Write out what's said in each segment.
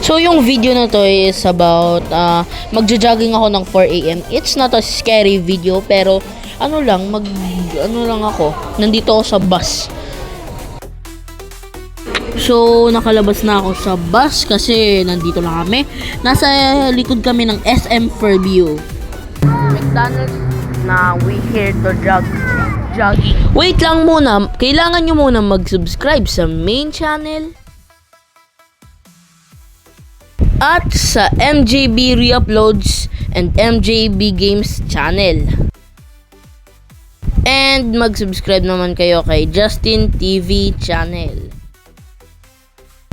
So yung video na to is about magja-jogging ako ng 4 AM. It's not a scary video pero ano lang ako. Nandito ako sa bus. So nakalabas na ako sa bus kasi nandito lang kami. Nasa likod kami ng SM Fairview. McDonald's na we here to jogging. Wait lang muna. Kailangan nyo muna mag-subscribe sa main channel at sa MJB Reuploads and MJB Games channel. And mag-subscribe naman kayo kay Justin TV channel.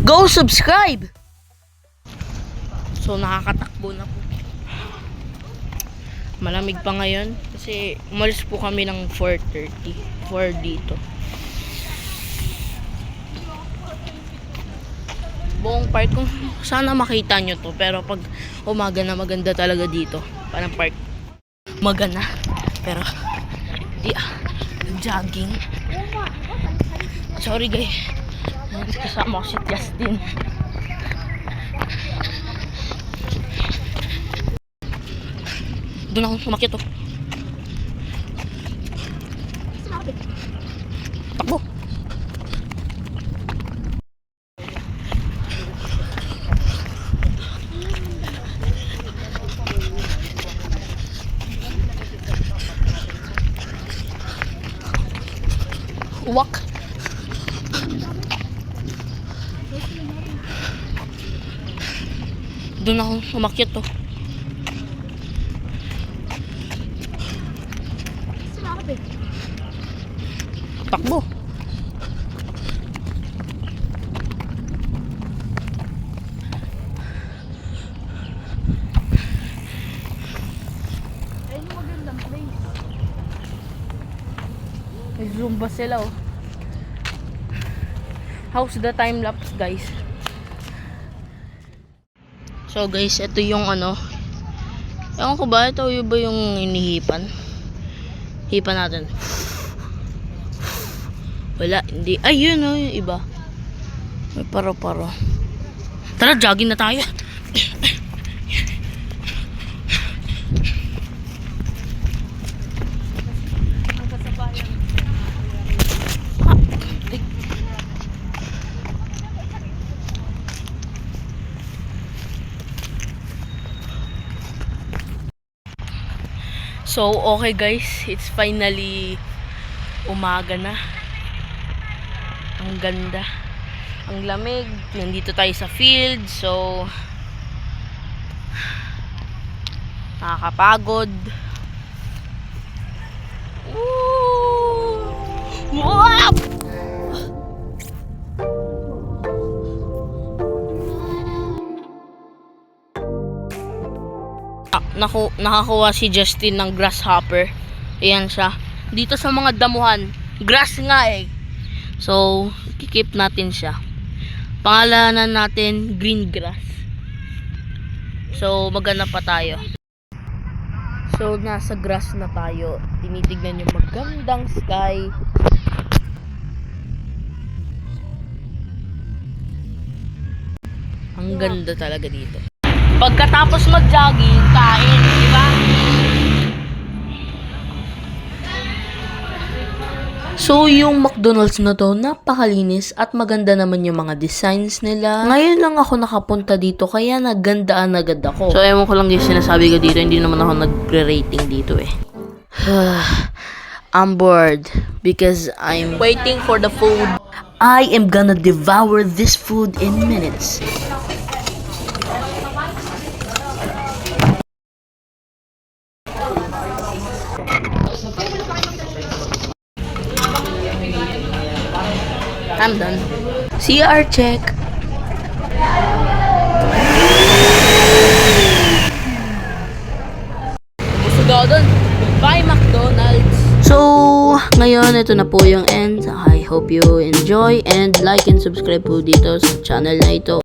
Go subscribe! So nakakatakbo na po. Malamig pa ngayon kasi umalis po kami ng 4 dito. Buong park kung sana makita nyo to, pero pag umaga na maganda talaga dito. Parang park magana. Pero jogging. Sorry guys. Kasama ko si Justin. Doon ako sumakit to. Takbo. Walk. Doon ako sumakit to. Takbo. Ayun yung magandang place. May Zumba sila oh. How's the time lapse guys? So guys, ito yung ano. Ewan ko ba, ito yung ba yung inihipan? Hipan natin. Wala, hindi. Ayun oh, yung iba. May paro-paro. Tara, jogging na tayo. So, okay guys, it's finally umaga na. Ang ganda. Ang lamig. Nandito tayo sa field, so nakakapagod. Wow! Nakakuha si Justin ng grasshopper. Ayan siya. Dito sa mga damuhan. Grass nga eh. So, kikip natin siya. Pangalanan natin green grass. So, maghanap pa tayo. So, nasa grass na tayo. Tinitignan yung magandang sky. Ang ganda talaga dito. Pagkatapos mag-jogging, kain, di ba? So, yung McDonald's na to, napakalinis at maganda naman yung mga designs nila. Ngayon lang ako nakapunta dito, kaya nagandaan agad ako. So, ewan ko lang yung sinasabi ko dito, hindi naman ako nagre-rating dito eh. I'm bored because I'm waiting for the food. I am gonna devour this food in minutes. I'm done. CR check. Busog ako dun. Bye, McDonald's. So, ngayon, ito na po yung end. I hope you enjoy and like and subscribe po dito sa channel na ito.